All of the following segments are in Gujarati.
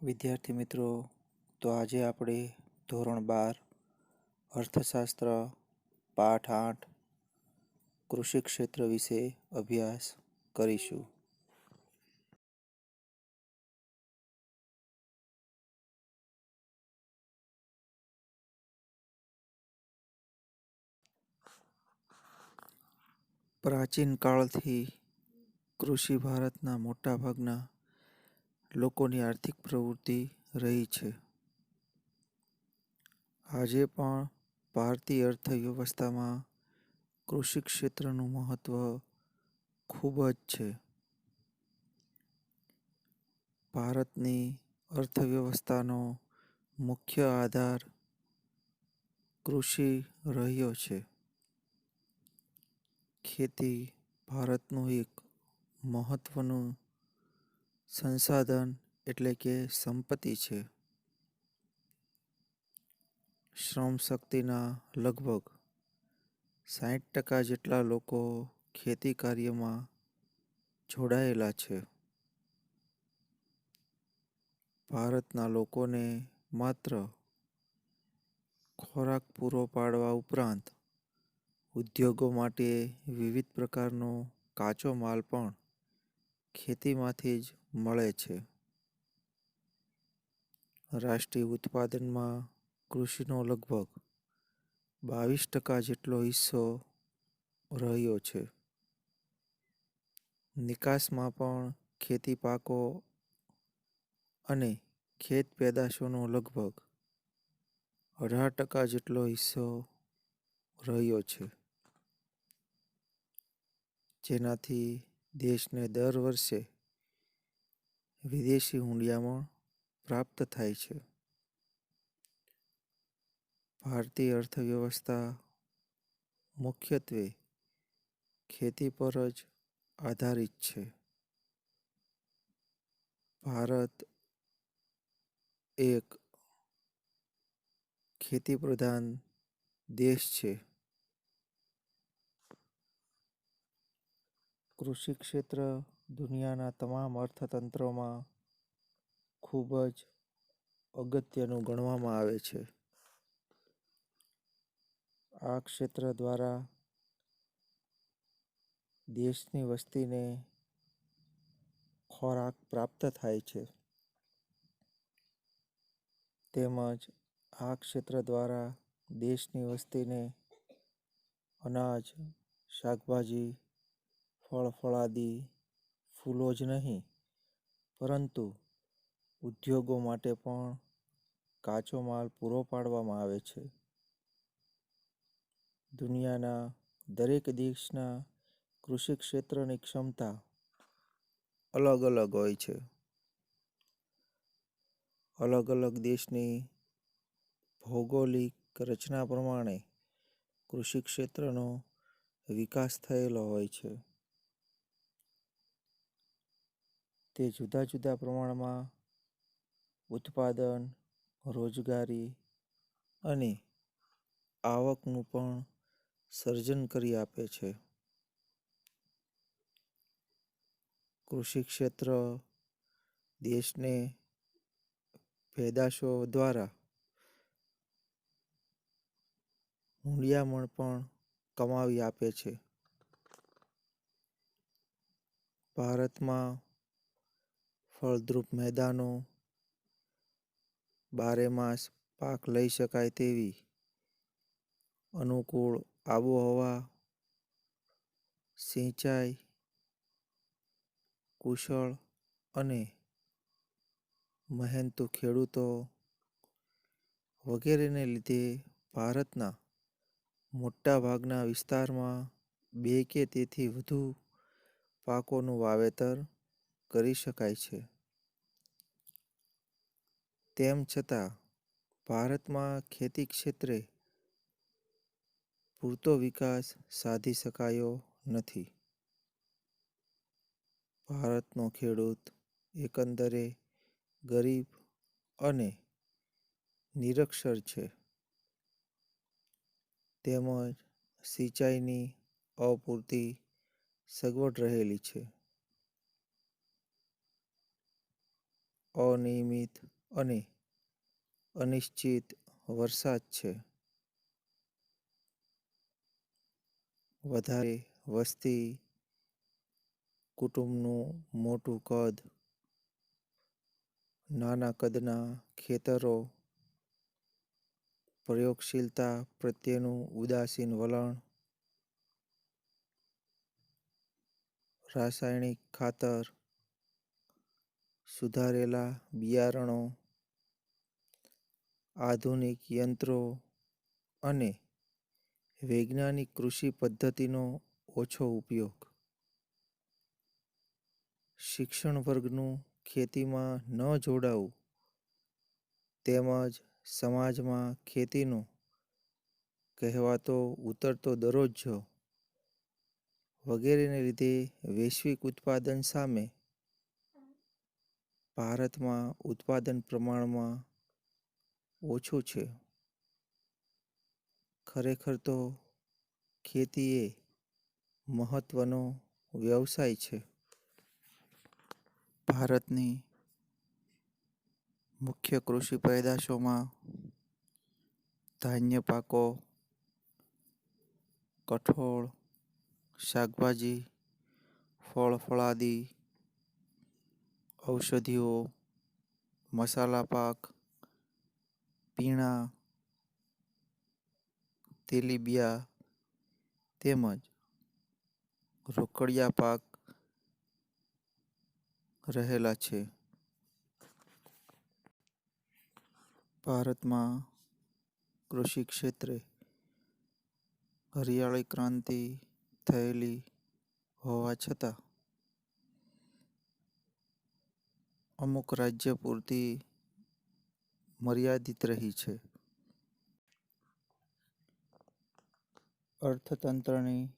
વિદ્યાર્થી મિત્રો, તો આજે આપણે ધોરણ 12 અર્થશાસ્ત્ર પાઠ 8 કૃષિ ક્ષેત્ર વિશે અભ્યાસ કરીશું. પ્રાચીન કાળથી કૃષિ ભારતના મોટાભાગના લોકોની આર્થિક પ્રવૃત્તિ રહી છે. આજે પણ ભારતીય અર્થવ્યવસ્થામાં કૃષિ ક્ષેત્રનું મહત્વ ખૂબ જ છે. ભારતની અર્થવ્યવસ્થાનો મુખ્ય આધાર કૃષિ રહ્યો છે. ખેતી ભારતનું એક મહત્વનું સંસાધન એટલે કે સંપત્તિ છે. શ્રમ શક્તિના લગભગ 60% જેટલા લોકો ખેતી કાર્યમાં જોડાયેલા છે. ભારતના લોકોને માત્ર ખોરાક પૂરો પાડવા ઉપરાંત ઉદ્યોગો માટે વિવિધ પ્રકારનો કાચો માલ પણ ખેતીમાંથી જ મળે છે. રાષ્ટ્રીય ઉત્પાદનમાં કૃષિનો લગભગ 22% જેટલો હિસ્સો રહ્યો છે. નિકાસમાં પણ ખેતી પાકો અને ખેત પેદાશોનો લગભગ 18% જેટલો હિસ્સો રહ્યો છે. જેનાથી દેશને દર વર્ષે વિદેશી હુંડિયામણ પ્રાપ્ત થાય છે. ભારતીય અર્થવ્યવસ્થા મુખ્યત્વે ખેતી પર જ આધારિત છે. ભારત એક ખેતી પ્રધાન દેશ છે. કૃષિ ક્ષેત્ર દુનિયાના તમામ અર્થતંત્રોમાં ખૂબ જ અગત્યનું ગણવામાં આવે છે. આ ક્ષેત્ર દ્વારા દેશની વસ્તીને ખોરાક પ્રાપ્ત થાય છે. તેમજ આ ક્ષેત્ર દ્વારા દેશની વસ્તીને અનાજ, શાકભાજી, ફળ ફળાદી, ફૂલો જ નહીં પરંતુ ઉદ્યોગો માટે પણ કાચો માલ પૂરો પાડવામાં આવે છે. દુનિયાના દરેક દેશના કૃષિ ક્ષેત્રની ક્ષમતા અલગ અલગ હોય છે. અલગ અલગ દેશની ભૌગોલિક રચના પ્રમાણે કૃષિ ક્ષેત્રનો વિકાસ થયેલો હોય છે. તે જુદા જુદા પ્રમાણમાં ઉત્પાદન, રોજગારી અને આવકનું પણ સર્જન કરી આપે છે. કૃષિ ક્ષેત્ર દેશને પેદાશો દ્વારા હુંડિયામણ પણ કમાવી આપે છે. ભારતમાં ફળદ્રુપ મેદાનો, બારેમાસ પાક લઈ શકાય તેવી અનુકૂળ આબોહવા, સિંચાઈ, કુશળ અને મહેનતુ ખેડૂતો વગેરેને લીધે ભારતના મોટાભાગના વિસ્તારમાં 2 કે તેથી વધુ પાકોનું વાવેતર કરી શકાય છે. તેમ છતાં ભારતમાં ખેતી ક્ષેત્રે પૂરતો વિકાસ સાધી શકાયો નથી. ભારતનો ખેડૂત એકંદરે ગરીબ અને નિરક્ષર છે. તેમજ સિંચાઈની અપૂરતી સગવડ રહેલી છે. અનિયમિત અને અનિશ્ચિત વરસાદ છે. વધારે વસ્તી, કુટુંબનું મોટું કદ, નાના કદના ખેતરો, પ્રયોગશીલતા પ્રત્યેનું ઉદાસીન વલણ, રાસાયણિક ખાતર, સુધારેલા બિયારણો, આધુનિક યંત્રો અને વૈજ્ઞાનિક કૃષિ પદ્ધતિનો ઓછો ઉપયોગ. શિક્ષણ વર્ગનું ખેતીમાં ન જોડાવું તેમજ સમાજમાં ખેતીનો કહેવાતો ઉતરતો દરજ્જો વગેરેને લીધે વૈશ્વિક ઉત્પાદન સામે ભારતમાં ઉત્પાદન પ્રમાણમાં ઓછું છે. ખરેખર તો ખેતી એ મહત્વનો વ્યવસાય છે. ભારતની મુખ્ય કૃષિ પેદાશોમાં ધાન્ય પાકો, કઠોળ, શાકભાજી, ફળ ફળાદી, ઔષધિઓ, મસાલા પાક, પીણાં, તેલીબિયા તેમજ રોકડિયા પાક રહેલા છે. ભારતમાં કૃષિ ક્ષેત્રે હરિયાળી ક્રાંતિ થયેલી હોવા છતાં અમુક રાજ્ય પૂરતી મર્યાદિત રહી છે. અર્થતંત્રની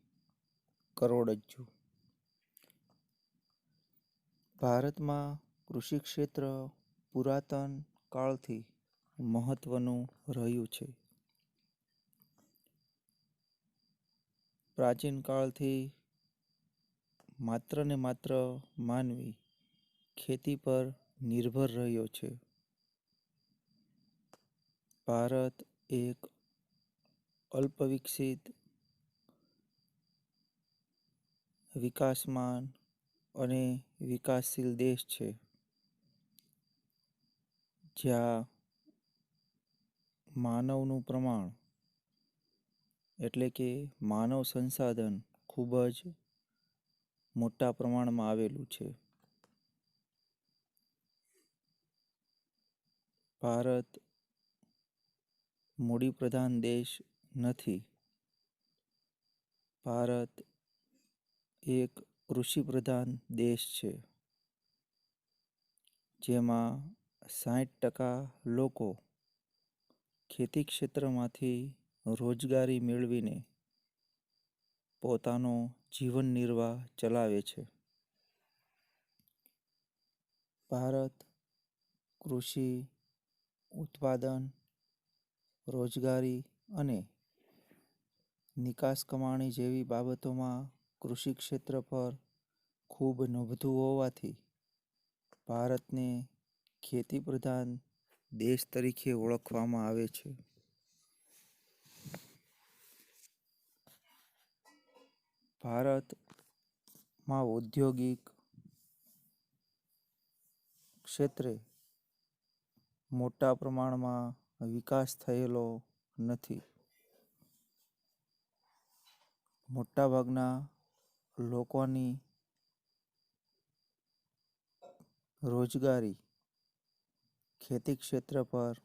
કરોડરજ્જુ. ભારતમાં કૃષિ ક્ષેત્ર પુરાતન કાળથી મહત્વનું રહ્યું છે. પ્રાચીન કાળથી માત્ર ને માત્ર માનવી ખેતી પર નિર્ભર રહ્યો છે. ભારત એક અલ્પવિકસિત, વિકાસમાન અને વિકાસશીલ દેશ છે. જ્યાં માનવનું પ્રમાણ એટલે કે માનવ સંસાધન ખૂબ જ મોટા પ્રમાણમાં આવેલું છે. ભારત મૂડીપ્રધાન દેશ નથી. ભારત એક કૃષિપ્રધાન દેશ છે. જેમાં 60% લોકો ખેતી ક્ષેત્રમાંથી રોજગારી મેળવીને પોતાનો જીવન નિર્વાહ ચલાવે છે. ભારત કૃષિ, ઉત્પાદન, રોજગારી અને નિકાસ કમાણી જેવી બાબતોમાં કૃષિ ક્ષેત્ર પર ખૂબ નભતું હોવાથી ભારતને ખેતી પ્રધાન દેશ તરીકે ઓળખવામાં આવે છે. ભારતમાં ઔદ્યોગિક ક્ષેત્રે મોટા પ્રમાણમાં વિકાસ થયેલો નથી. મોટાભાગના લોકોની રોજગારી ખેતી ક્ષેત્ર પર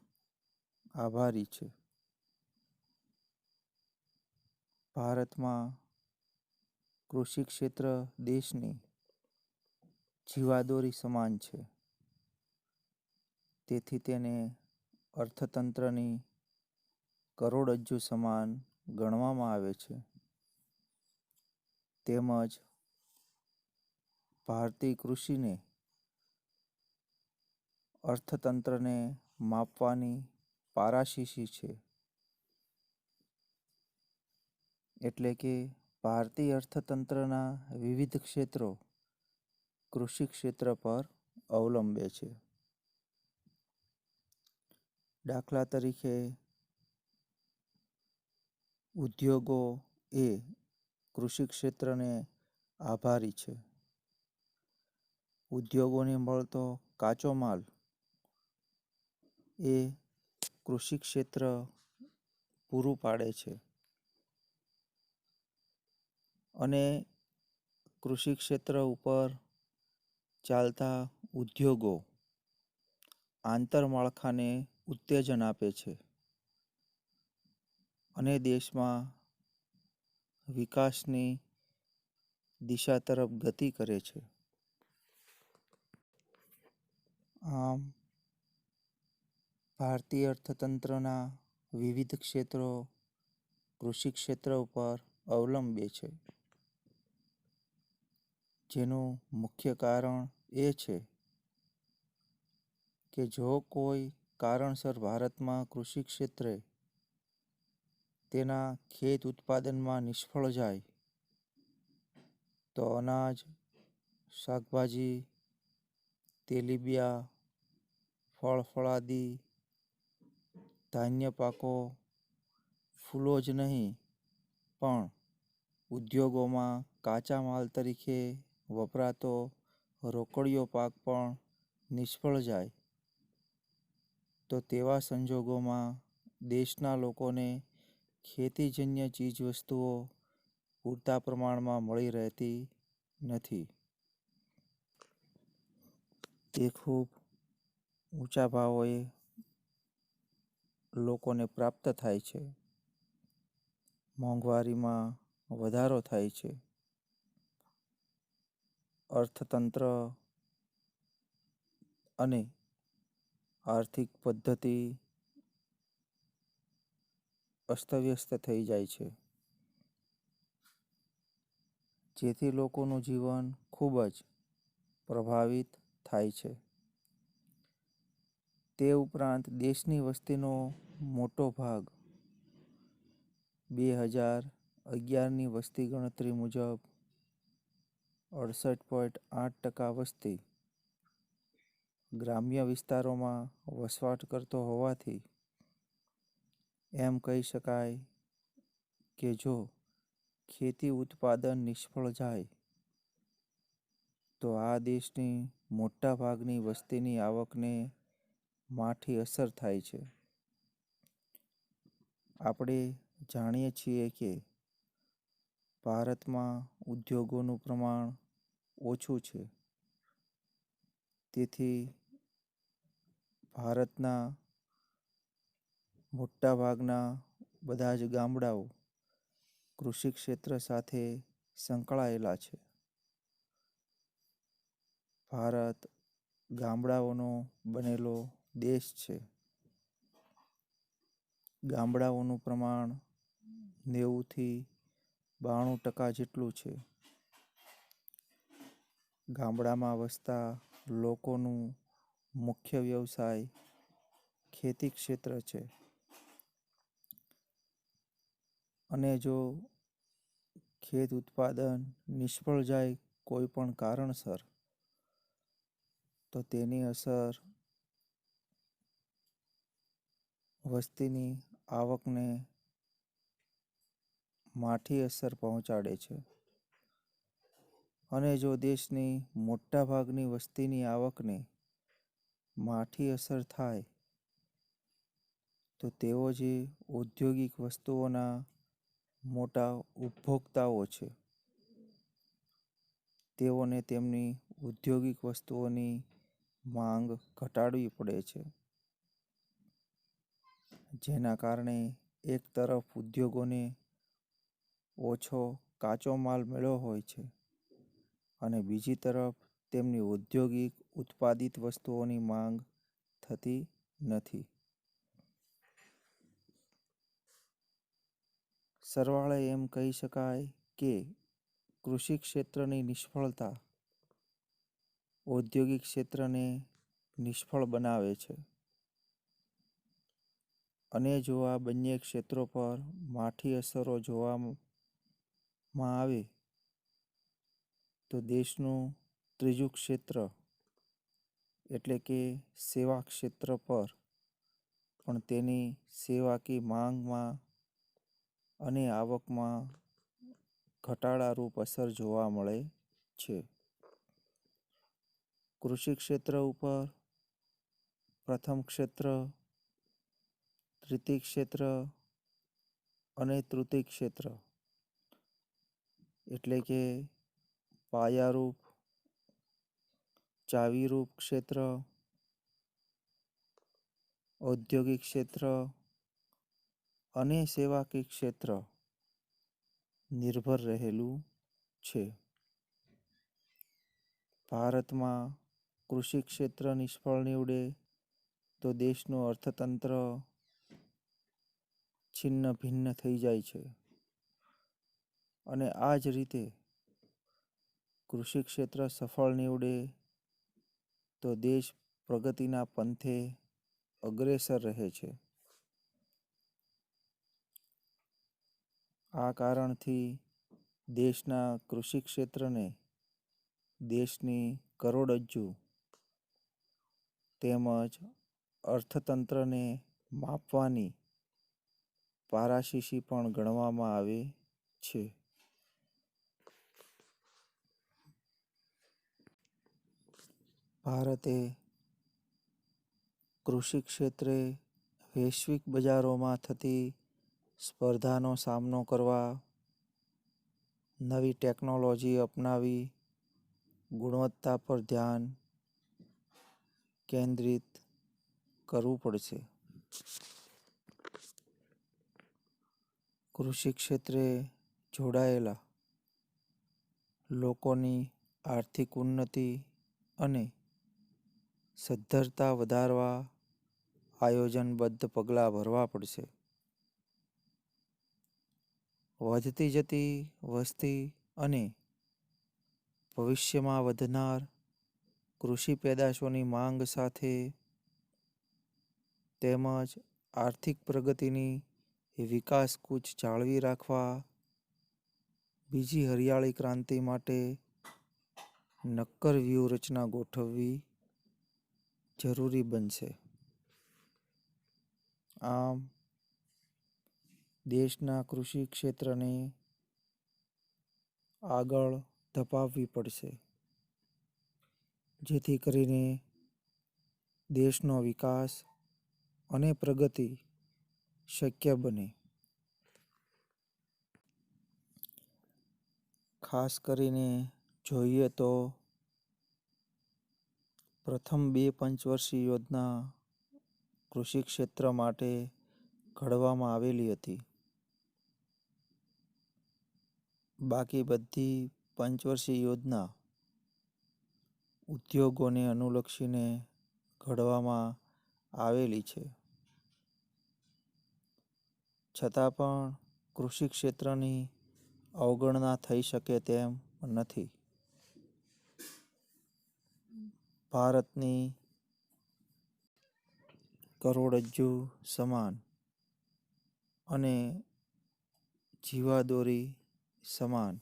આભારી છે. ભારતમાં કૃષિ ક્ષેત્ર દેશની જીવાદોરી સમાન છે. તેથી તેને અર્થતંત્રની કરોડરજ્જુ સમાન ગણવામાં આવે છે. તેમજ ભારતીય કૃષિને અર્થતંત્રને માપવાની પારાશીશી છે. એટલે કે ભારતીય અર્થતંત્રના વિવિધ ક્ષેત્રો કૃષિ ક્ષેત્ર પર અવલંબે છે. દાખલા તરીકે ઉદ્યોગો એ કૃષિ ક્ષેત્રને આભારી છે. ઉદ્યોગોને મળતો કાચો માલ એ કૃષિ ક્ષેત્ર પૂરું પાડે છે અને કૃષિ ક્ષેત્ર ઉપર ચાલતા ઉદ્યોગો આંતરમાળખાને ઉત્તેજન આપે છે અને દેશમાં વિકાસની દિશા તરફ ગતિ કરે છે. આમ ભારતીય અર્થતંત્રના વિવિધ ક્ષેત્રો કૃષિ ક્ષેત્ર ઉપર અવલંબે છે, જેનું મુખ્ય કારણ એ છે કે જો કોઈ કારણસર ભારતમાં કૃષિ ક્ષેત્રે તેના ખેત ઉત્પાદનમાં નિષ્ફળ જાય તો અનાજ, શાકભાજી, તેલીબિયા, ફળ ફળાદી, ધાન્ય પાકો, ફૂલો જ નહીં પણ ઉદ્યોગોમાં કાચા માલ તરીકે વપરાતો રોકડિયો પાક પણ નિષ્ફળ જાય તો તેવા સંજોગોમાં દેશના લોકોને ખેતીજન્ય ચીજવસ્તુઓ પૂરતા પ્રમાણમાં મળી રહેતી નથી. તે ખૂબ ઊંચા ભાવોએ લોકોને પ્રાપ્ત થાય છે. મોંઘવારીમાં વધારો થાય છે. અર્થતંત્ર અને આર્થિક પદ્ધતિ અસ્તવ્યસ્ત થઈ જાય છે, જેથી લોકોનું જીવન ખૂબ જ પ્રભાવિત થાય છે. તે ઉપરાંત દેશની વસ્તીનો મોટો ભાગ 2011ની વસ્તી ગણતરી મુજબ 68.8% વસ્તી ગ્રામ્ય વિસ્તારોમાં વસવાટ કરતો હોવાથી એમ કહી શકાય કે જો ખેતી ઉત્પાદન નિષ્ફળ જાય તો આ દેશની મોટા ભાગની વસ્તીની આવકને માઠી અસર થાય છે. આપણે જાણીએ છીએ કે ભારતમાં ઉદ્યોગોનું પ્રમાણ ઓછું છે, તેથી ભારતના મોટા ભાગના બધા જ ગામડાઓ કૃષિ ક્ષેત્ર સાથે સંકળાયેલા છે. ભારત ગામડાઓનો બનેલો દેશ છે. ગામડાઓનું પ્રમાણ 90થી 92% જેટલું છે. ગામડામાં વસતા લોકોનું મુખ્ય વ્યવસાય ખેતી ક્ષેત્ર છે અને જો ખેત ઉત્પાદન નિષ્ફળ જાય કોઈ પણ કારણસર તો તેની અસર વસ્તીની આવકને માઠી અસર પહોંચાડે છે અને જો દેશની મોટા ભાગની વસ્તીની આવકને માઠી અસર થાય તો તેઓ જે ઔદ્યોગિક વસ્તુઓના મોટા ઉપભોક્તાઓ છે તેઓને તેમની ઔદ્યોગિક વસ્તુઓની માંગ ઘટાડવી પડે છે, જેના કારણે એક તરફ ઉદ્યોગોને ઓછો કાચો માલ મળ્યો હોય છે અને બીજી તરફ તેમની ઔદ્યોગિક ઉત્પાદિત વસ્તુઓની માંગ થતી નથી. સરવાળે એમ કહી શકાય કે કૃષિ ક્ષેત્રની નિષ્ફળતા ઔદ્યોગિક ક્ષેત્રને નિષ્ફળ બનાવે છે અને જો આ બંને ક્ષેત્રો પર માઠી અસરો જોવામાં આવે તો દેશનું ત્રીજું ક્ષેત્ર એટલે કે સેવા ક્ષેત્ર પર પણ તેની સેવાકી માંગમાં અને આવકમાં ઘટાડારૂપ અસર જોવા મળે છે. કૃષિ ક્ષેત્ર ઉપર પ્રથમ ક્ષેત્ર, દ્વિતીય ક્ષેત્ર અને તૃતીય ક્ષેત્ર એટલે કે પાયારૂપ, ચાવીરૂપ ક્ષેત્ર, ઔદ્યોગિક ક્ષેત્ર અને સેવાકીય ક્ષેત્ર નિર્ભર રહેલું છે. ભારતમાં કૃષિ ક્ષેત્ર નિષ્ફળ નીવડે તો દેશનું અર્થતંત્ર છિન્ન ભિન્ન થઈ જાય છે અને આ જ રીતે કૃષિ ક્ષેત્ર સફળ નીવડે તો દેશ પ્રગતિના પંથે અગ્રેસર રહે છે. આ કારણથી દેશના કૃષિ ક્ષેત્રને દેશની કરોડરજ્જુ તેમજ અર્થતંત્રને માપવાની પારાશીશી પણ ગણવામાં આવે છે. ભારતે કૃષિ ક્ષેત્રે વૈશ્વિક બજારોમાં થતી સ્પર્ધાનો સામનો કરવા નવી ટેકનોલોજી અપનાવી ગુણવત્તા પર ધ્યાન કેન્દ્રિત કરવું પડશે. કૃષિ ક્ષેત્રે જોડાયેલા લોકોની આર્થિક ઉન્નતિ અને સદ્ધરતા વધારવા આયોજનબદ્ધ પગલાં ભરવા પડશે. વધતી જતી વસ્તી અને ભવિષ્યમાં વધનાર કૃષિ પેદાશોની માંગ સાથે તેમજ આર્થિક પ્રગતિની વિકાસ કૂચ જાળવી રાખવા બીજી હરિયાળી ક્રાંતિ માટે નક્કર વ્યૂહરચના ગોઠવવી જરૂરી બનશે. આમ દેશના કૃષિ ક્ષેત્રને આગળ ધપાવવી પડશે જેથી કરીને દેશનો વિકાસ અને પ્રગતિ શક્ય બને. ખાસ કરીને જોઈએ તો પ્રથમ 2 પંચવર્ષીય યોજના કૃષિ ક્ષેત્ર માટે ઘડવામાં આવેલી હતી. બાકી બધી પંચવર્ષીય યોજના ઉદ્યોગોને અનુલક્ષીને ઘડવામાં આવેલી છે. છતાં પણ કૃષિ ક્ષેત્રની અવગણના થઈ શકે તેમ નથી. ભારતની કરોડરજ્જુ સમાન અને જીવાદોરી સમાન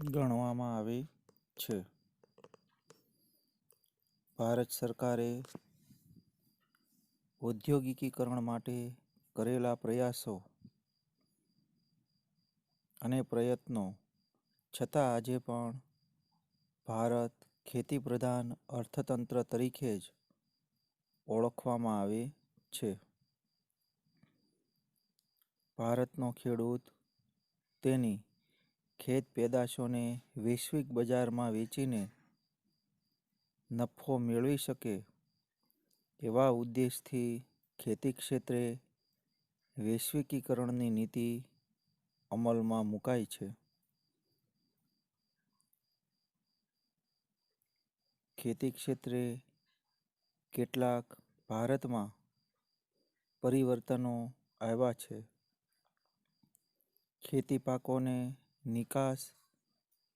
ગણવામાં આવે છે. ભારત સરકારે ઔદ્યોગિકીકરણ માટે કરેલા પ્રયાસો અને પ્રયત્નો છતાં આજે પણ ભારત ખેતી પ્રધાન અર્થતંત્ર તરીકે જ ઓળખવામાં આવે છે. ભારતનો ખેડૂત તેની ખેત પેદાશોને વૈશ્વિક બજારમાં વેચીને નફો મેળવી શકે એવા ઉદ્દેશથી ખેતી ક્ષેત્રે વૈશ્વિકીકરણની નીતિ અમલમાં મુકાઈ છે. ખેતી ક્ષેત્રે કેટલાક ભારતમાં પરિવર્તનો આવ્યા છે. ખેતી પાકોને નિકાસ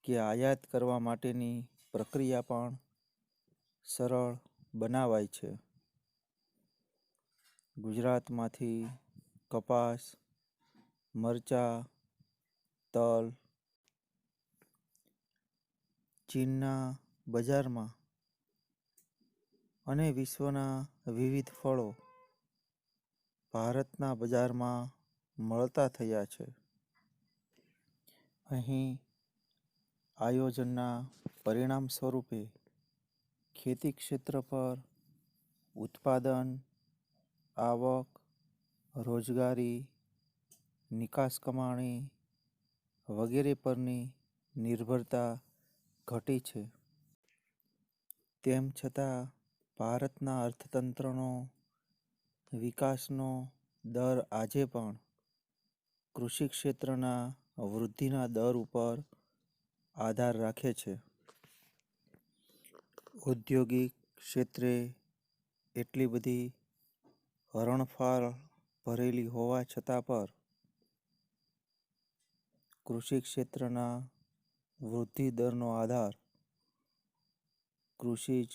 કે આયાત કરવા માટેની પ્રક્રિયા પણ સરળ બનાવાય છે. ગુજરાતમાંથી કપાસ, મરચાં, તલ ચીનના બજારમાં અને વિશ્વના વિવિધ ફળો ભારતના બજારમાં મળતા થયા છે. અહીં આયોજનના પરિણામ સ્વરૂપે ખેતી ક્ષેત્ર પર ઉત્પાદન, આવક, રોજગારી, નિકાસ કમાણી વગેરે પરની નિર્ભરતા ઘટી છે. તેમ છતાં ભારતના અર્થતંત્રનો વિકાસનો દર આજે પણ કૃષિ ક્ષેત્રના વૃદ્ધિના દર ઉપર આધાર રાખે છે. ઔદ્યોગિક ક્ષેત્રે એટલી બધી હરણફાળ ભરેલી હોવા છતાં પણ કૃષિ ક્ષેત્રના વૃદ્ધિ દરનો આધાર કૃષિ જ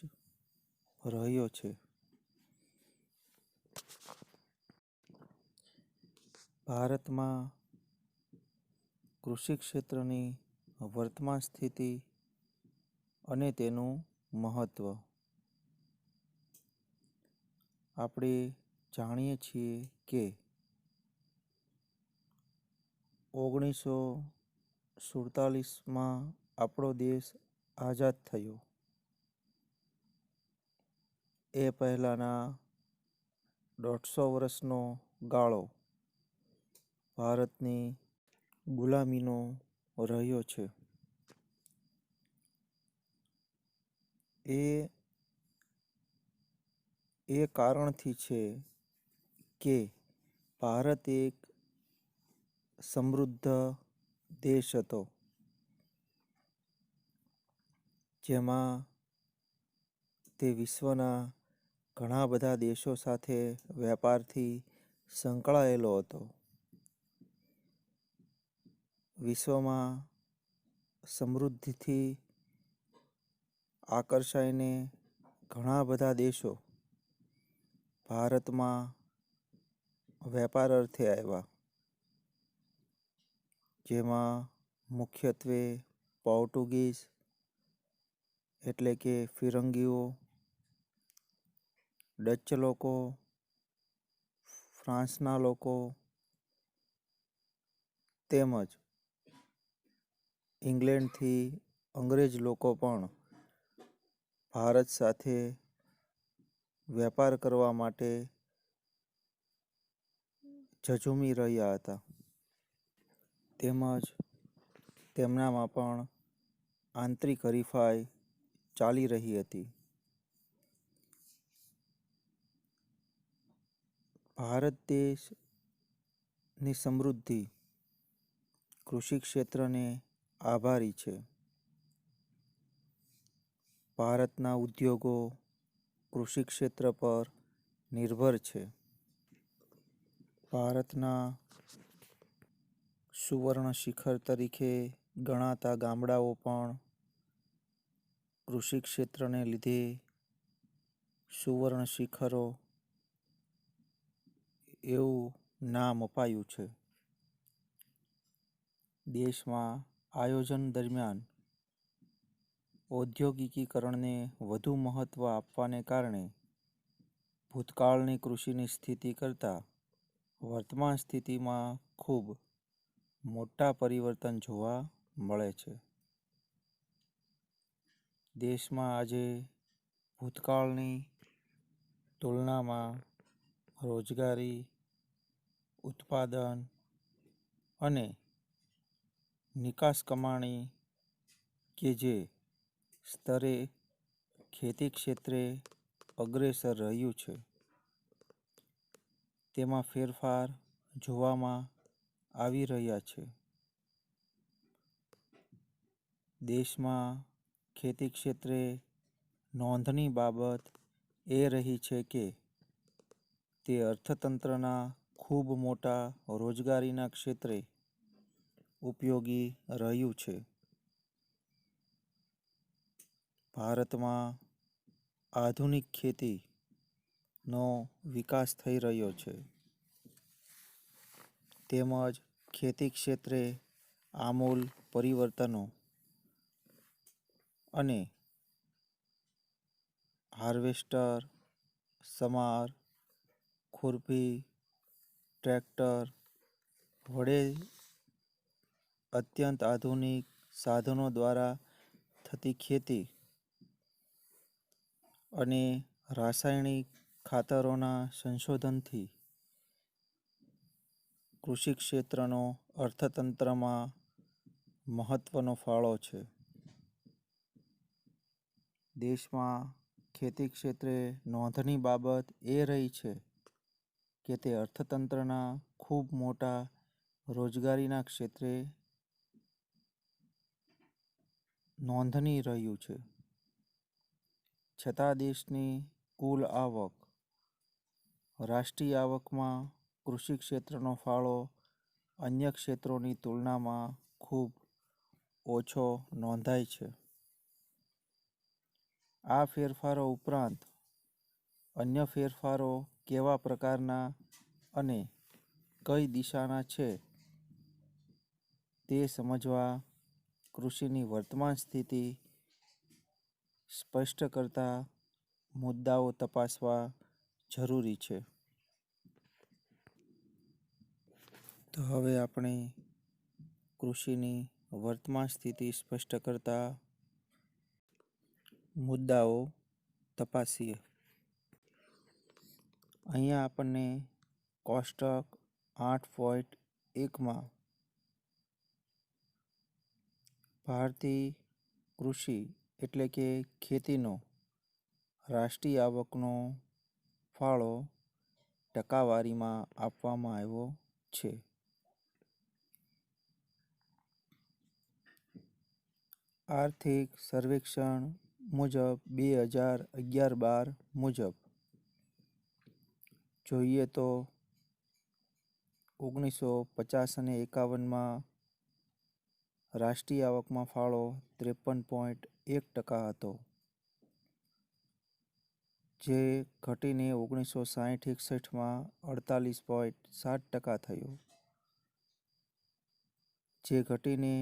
રહ્યો છે. ભારતમાં કૃષિ ક્ષેત્રની વર્તમાન સ્થિતિ અને તેનું મહત્વ આપણે જાણીએ છીએ કે 1947માં આપણો દેશ આઝાદ થયો. એ પહેલાંના 150 વર્ષનો ગાળો ભારતની ગુલામીનો રહ્યો છે. એ કારણથી છે કે ભારત એક સમૃદ્ધ દેશ હતો, જેમાં તે વિશ્વના ઘણા બધા દેશો સાથે વેપારથી સંકળાયેલો હતો. વિશ્વમાં સમૃદ્ધિથી આકર્ષાઈને ઘણા બધા દેશો ભારતમાં વેપાર અર્થે આવ્યા, જેમાં મુખ્યત્વે પોર્ટુગીઝ એટલે કે ફિરંગીઓ, ડચ લોકો, ફ્રાન્સના લોકો તેમજ ઇંગ્લેન્ડથી અંગ્રેજ લોકો પણ ભારત સાથે વેપાર કરવા માટે ઝઝૂમી રહ્યા હતા. તેમજ તેમનામાં પણ આંતરિક હરીફાઈ ચાલી રહી હતી. ભારત દેશની સમૃદ્ધિ કૃષિ ક્ષેત્રને આભારી છે. ભારતના ઉદ્યોગો કૃષિ ક્ષેત્ર પર નિર્ભર છે. ભારતના સુવર્ણ શિખર તરીકે ગણાતા ગામડાઓ પણ કૃષિ ક્ષેત્રને લીધે સુવર્ણ શિખરો એવું નામ અપાયું છે. દેશમાં આયોજન દરમિયાન ઔદ્યોગિકીકરણને વધુ મહત્ત્વ આપવાને કારણે ભૂતકાળની કૃષિની સ્થિતિ કરતાં વર્તમાન સ્થિતિમાં ખૂબ મોટા પરિવર્તન જોવા મળે છે. દેશમાં આજે ભૂતકાળની તુલનામાં રોજગારી, ઉત્પાદન અને નિકાસ કમાણી કે જે સ્તરે ખેતી ક્ષેત્રે અગ્રેસર રહ્યું છે, તેમાં ફેરફાર જોવામાં આવી રહ્યા છે. દેશમાં ખેતી ક્ષેત્રે નોંધની બાબત એ રહી છે કે તે અર્થતંત્રના ખૂબ મોટા રોજગારીના ક્ષેત્રે ઉપયોગી રહ્યું છે. ભારતમાં આધુનિક ખેતીનો વિકાસ થઈ રહ્યો છે, તેમજ ખેતી ક્ષેત્રે આમૂલ પરિવર્તનો અને હાર્વેસ્ટર, સમાર, ખુરપી, ટ્રેક્ટર વડે અત્યંત આધુનિક સાધનો દ્વારા થતી ખેતી અને રાસાયણિક ખાતરોના સંશોધનથી કૃષિ ક્ષેત્રનો અર્થતંત્રમાં મહત્વનો ફાળો છે. દેશમાં ખેતી ક્ષેત્રે નોંધની બાબત એ રહી છે કે તે અર્થતંત્રના ખૂબ મોટા રોજગારીના ક્ષેત્રે નોંધની રહ્યું છે. છતાં દેશની કુલ આવક, રાષ્ટ્રીય આવકમાં કૃષિ ક્ષેત્રનો ફાળો અન્ય ક્ષેત્રોની તુલનામાં ખૂબ ઓછો નોંધાય છે. આ ફેરફારો ઉપરાંત અન્ય ફેરફારો કેવા પ્રકારના અને કઈ દિશાના છે તે સમજવા કૃષિની વર્તમાન સ્થિતિ સ્પષ્ટ કરતા મુદ્દાઓ તપાસવા જરૂરી છે. તો હવે આપણે કૃષિની વર્તમાન સ્થિતિ સ્પષ્ટ કરતા મુદ્દાઓ તપાસીએ. અહીંયા આપણને કોષ્ટક 8.1માં ભારતીય કૃષિ એટલે કે ખેતીનો રાષ્ટ્રીય આવકનો ફાળો ટકાવારીમાં આપવામાં આવ્યો છે. આર્થિક સર્વેક્ષણ મુજબ 2011-12 મુજબ જોઈએ તો 1950 અને 51માં રાષ્ટ્રીય આવકમાં ફાળો 53.1% હતો, જે ઘટીને 1960-61માં 48.7% થયો, જે ઘટીને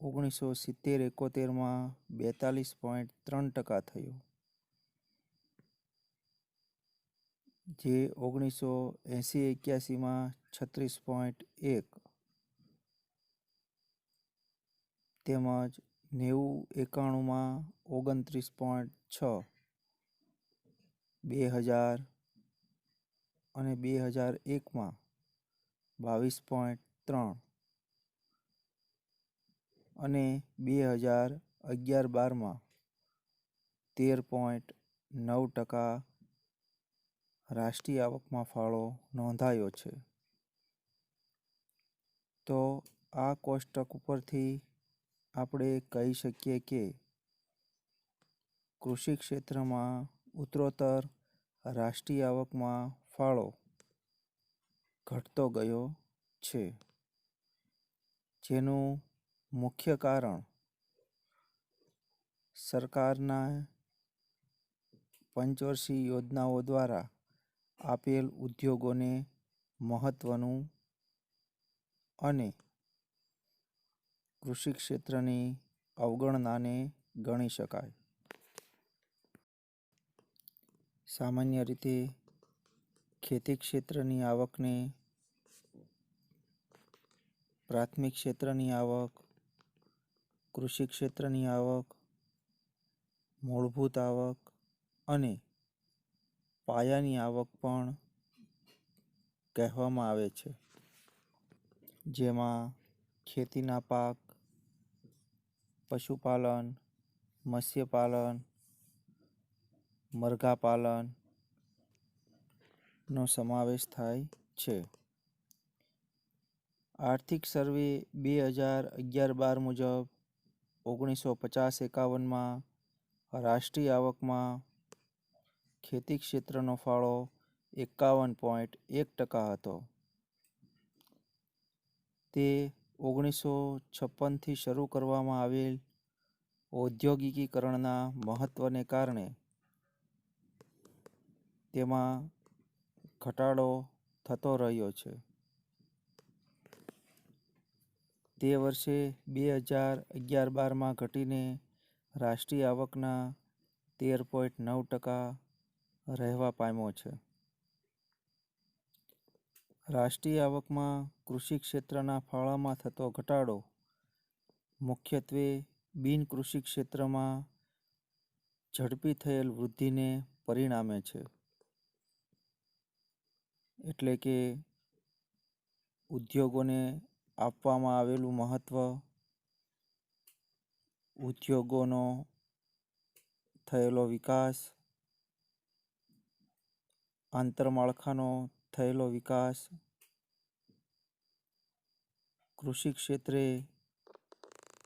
1970-71માં 42.3% થયો, જે 1980-81માં 36.1 તેમજ 90-91માં 29.6, 2000 અને 2001માં 22.3 અને 2011-12માં 13.9% રાષ્ટ્રીય આવકમાં ફાળો નોંધાયો છે. તો આ કોષ્ટક ઉપરથી આપણે કહી શકીએ કે કૃષિ ક્ષેત્રમાં ઉત્તરોત્તર રાષ્ટ્રીય આવકમાં ફાળો ઘટતો ગયો છે, જેનું મુખ્ય કારણ સરકારના પંચવર્ષીય યોજનાઓ દ્વારા આપેલ ઉદ્યોગોને મહત્વનું અને કૃષિ ક્ષેત્રની અવગણનાને ગણી શકાય. સામાન્ય રીતે ખેતી ક્ષેત્રની આવકને પ્રાથમિક ક્ષેત્રની આવક, કૃષિ ક્ષેત્રની આવક, મૂળભૂત આવક અને પાયાની આવક પણ કહેવામાં આવે છે, જેમાં ખેતીના પાક, પશુપાલન, મત્સ્યપાલન, મરઘાપાલન નો સમાવેશ થાય છે. આર્થિક સર્વે 2011-12 મુજબ 1950-51માં રાષ્ટ્રીય આવકમાં ખેતી ક્ષેત્રનો ફાળો 51.1% હતો. તે 1956થી શરૂ કરવામાં આવેલ ઔદ્યોગિકીકરણના મહત્વને કારણે તેમાં ઘટાડો થતો રહ્યો છે. તે વર્ષે 2011-12માં ઘટીને રાષ્ટ્રીય આવકના 13.9% રહેવા પામ્યો છે. રાષ્ટ્રીય આવકમાં કૃષિ ક્ષેત્રના ફાળામાં થતો ઘટાડો મુખ્યત્વે બિનકૃષિ ક્ષેત્રમાં ઝડપી થયેલ વૃદ્ધિને પરિણામે છે. એટલે કે ઉદ્યોગોને આપવામાં આવેલું મહત્વ, ઉદ્યોગોનો થયેલો વિકાસ, આંતરમાળખાનો થયેલો વિકાસ, કૃષિ ક્ષેત્રે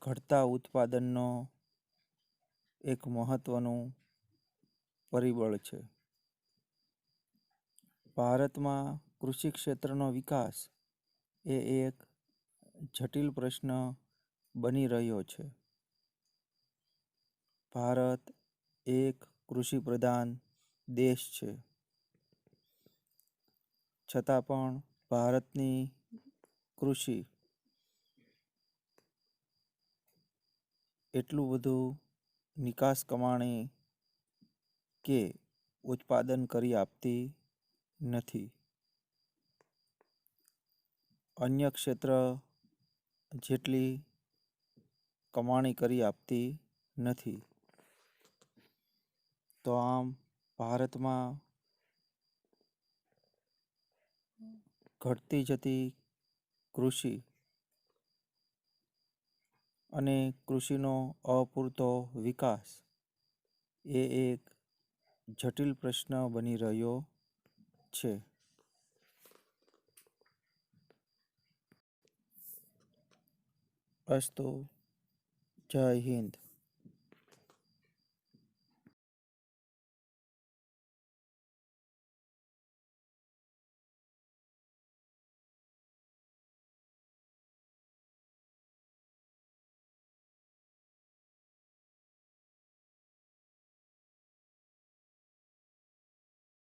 ઘટતા ઉત્પાદનનો એક મહત્વનું પરિબળ છે. ભારતમાં કૃષિ ક્ષેત્રનો વિકાસ એ એક જટિલ પ્રશ્ન બની રહ્યો છે. ભારત એક કૃષિ પ્રધાન દેશ છે. છતાં પણ ભારતની કૃષિ એટલું બધું નિકાસ કમાણી કે ઉત્પાદન કરી આપતી નથી. અન્ય ક્ષેત્ર જેટલી કમાણી કરી આપતી નથી. તો આમ ભારતમાં ઘટતી જતી કૃષિ અને કૃષિનો અપૂરતો વિકાસ એ એક જટિલ પ્રશ્ન બની રહ્યો છે. અસ્તુ. જય હિન્દ.